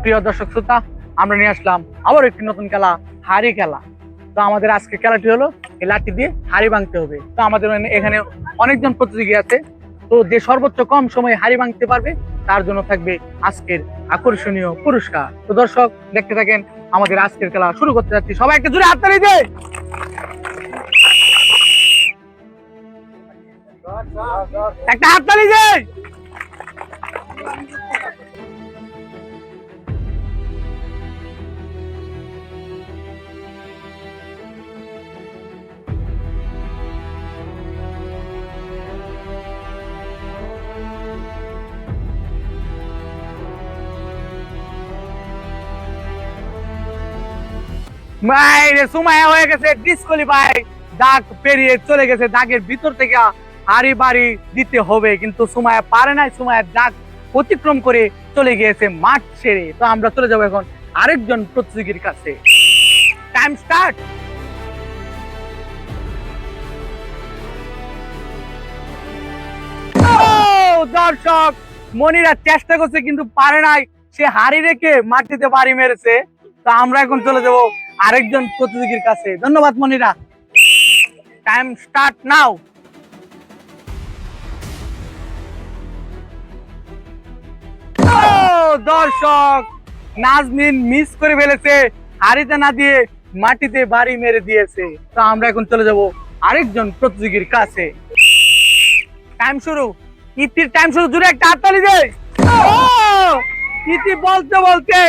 প্রিয় দর্শক শ্রোতা, আমরা নিয়ে আসলাম আবার একটি নতুন খেলা, হাড়ি খেলা। তো আমাদের আজকে খেলাটি হলো এই লাঠি দিয়ে হাড়ি ভাঙতে হবে। তো আমাদের এখানে অনেকজন প্রতিযোগী আছে। তো যে সর্বোচ্চ কম সময়ে হাড়ি ভাঙতে পারবে তার জন্য থাকবে আজকের আকর্ষণীয় পুরস্কার। তো দর্শক দেখতে থাকেন, আমাদের আজকের খেলা শুরু করতে যাচ্ছি। সবাই একটা জোরে হাততালি দে। একটা হাততালি দে। সময় হয়ে গেছে, ডিসকোয়ালিফাই। দাগ পেরিয়ে চলে গেছে, দাগের ভিতর থেকে হাড়ি বাড়ি দিতে হবে, কিন্তু সময় পারে নাই। সময় দাগ অতিক্রম করে চলে গিয়েছে মাঠ ছেড়ে। তো আমরা চলে যাবো এখন আরেকজন প্রতিযোগীর কাছে। Time start. দর্শক, মনিরা চেষ্টা করছে কিন্তু পারে নাই, সে হাড়ি রেখে মাটিতে বাড়ি মেরেছে। তো আমরা এখন চলে যাব আরেকজন প্রতিযোগীর কাছে। ধন্যবাদ মনিরা। Time start now. দর্শক, নাজমিন মিস করে ফেলেছে, হাড়িতে না দিয়ে মাটিতে বাড়ি মেরে দিয়েছে। তো আমরা এখন চলে যাব আরেকজন প্রতিযোগীর কাছে। টাইম শুরু। ইতির টাইম শুরু। জুড়ে একটা হাততালি দে। ইতি বলতে বলতে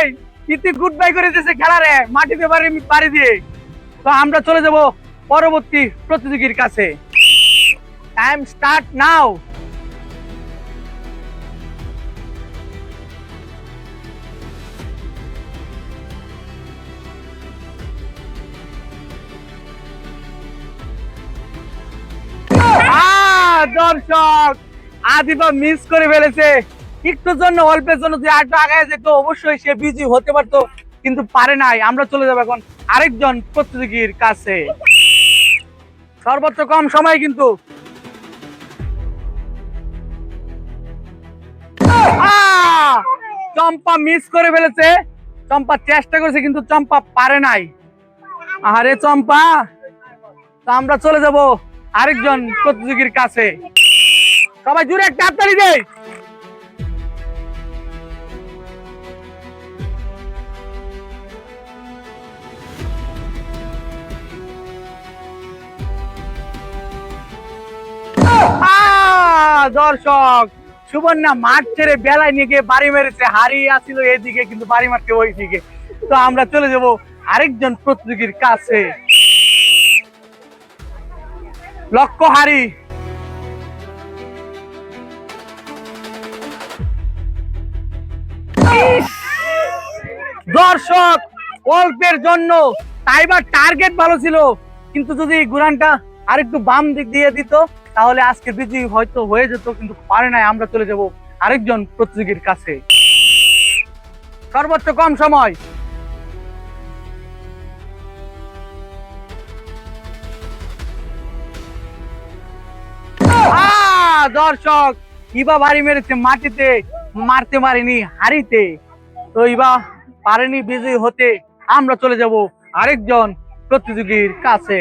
ইতি গুড বাই করে দিয়েছে খেলারে, মাটিতে বাড়ি দিয়ে। তো আমরা চলে যাব পরবর্তী প্রতিযোগীর কাছে। Time start now. দর্শক, আদিবা মিস করে ফেলেছে। একটুর জন্য, অল্পের জন্য যে আরেকটু আগায় যেত, অবশ্যই সে বিজি হতে পারতো, কিন্তু পারে নাই। আমরা চলে যাবো এখন আরেকজন প্রতিযোগীর কাছে। সর্বোচ্চ কম সময় কিন্তু। চম্পা মিস করে ফেলেছে। চম্পা চেষ্টা করেছে কিন্তু চম্পা পারে নাই। আরে চম্পা। তো আমরা চলে যাব আরেকজন প্রতিযোগীর কাছে। সবাই জুড়ে একটা হাততালি দে। দর্শক, সুবর্ণা মাঠ ছেড়ে বেলায় নিয়ে গিয়ে বাড়ি মেরেছে। হাড়ি আসছিল এইদিকে, কিন্তু বাড়ি মারতে ওই দিকে। তো আমরা চলে যাব আরেকজন প্রতিযোগীর কাছে। লক্ষ্য হাড়ি। দর্শক, অল্পের জন্য টাইবার টার্গেট ভালো ছিল, কিন্তু যদি গুরানটা আরেকটু বাম দিক দিয়ে দিত তাহলে আজকে বিজয়ী হয়তো হয়ে যেত, কিন্তু পারে নাই। আমরা চলে যাব আরেকজন প্রতিযোগীর কাছে। সর্বোচ্চ কম সময়। দর্শক, ইবা বাড়ি মেরেছে মাটিতে, মারতে পারেনি হাড়িতে। তো ইবা পারেনি বিজয়ী হতে। আমরা চলে যাব আরেকজন প্রতিযোগীর কাছে।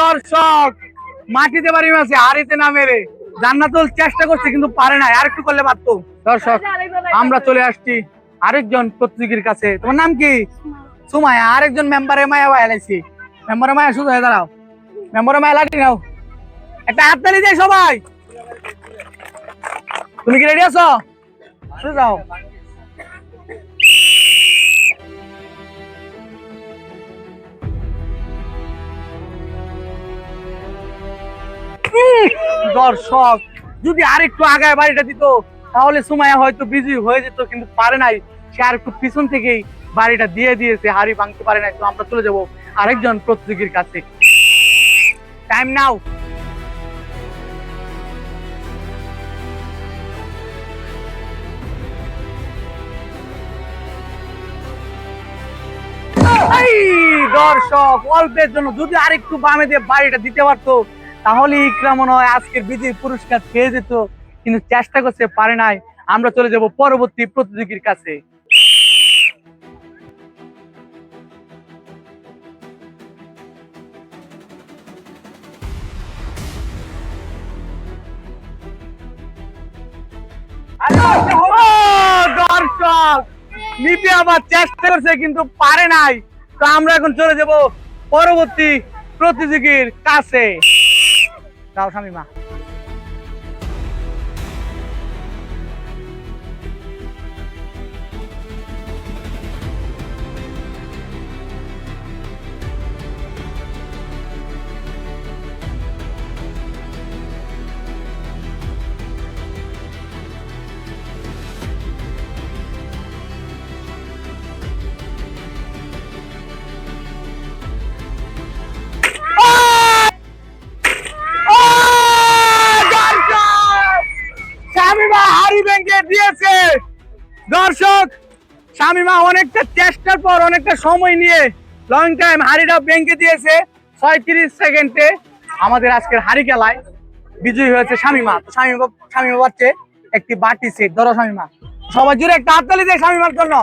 দর্শক, মাটিতে বাড়ি মেরেছে, হাড়িতে না মেরে। জান্নাতুল চেষ্টা করছে কিন্তু পারে নাই, আর একটু করলে পারতো। দর্শক, আমরা চলে আসছি আরেকজন প্রতিযোগীর কাছে। তোমার নাম কি? সুমায়া। আরেকজন মেম্বারে মায়া বায়ালাইছি। মেম্বারে মায়া শুধু হয়ে দাঁড়াও। মেম্বারে মায়া লাঠি নাও। একটা হাততালি দেয় সবাই। তুমি কি রেডি আছো? শুরু যাও। দর্শক, যদি আরেকটু আগায় বাড়িটা দিত তাহলে সুমায়া হয়তো বিজি হয়ে যেত, কিন্তু পারে নাই। সে আর একটু পিছন থেকেই বাড়িটা দিয়ে দিয়েছে, হাড়ি ভাঙতে পারে নাই। তো আমরা চলে যাব আরেকজন প্রতিযোগীর কাছে। টাইম নাও। দর্শক অল্পের জন্য যদি আরেকটু বামে দিয়ে বাড়িটা দিতে পারতো তাহলে ইকরা মনে হয় আজকের বিজয়ী পুরস্কার পেয়ে যেত, কিন্তু চেষ্টা করতে পারে নাই। আমরা চলে যাব পরবর্তী প্রতিযোগীর কাছে। দর্শক লিপি আবার চেষ্টা করছে কিন্তু পারে নাই। তো আমরা এখন চলে যাব পরবর্তী প্রতিযোগীর কাছে। যাও শামিমা। শামিমা হাড়ি ভেঙে দিয়েছে। দর্শক শামিমা অনেকটা চেষ্টার পর অনেকটা সময় নিয়ে লং টাইম হাড়িটা ভেঙে দিয়েছে। 36 সেকেন্ডে আমাদের আজকের হাড়ি খেলায় বিজয়ী হয়েছে শামিমা। তো শামিমা পাচ্ছে একটি বাটি সেট। ধরো শামিমা, সবাই জুড়ে একটা হাততালি দেয় শামিমার জন্য।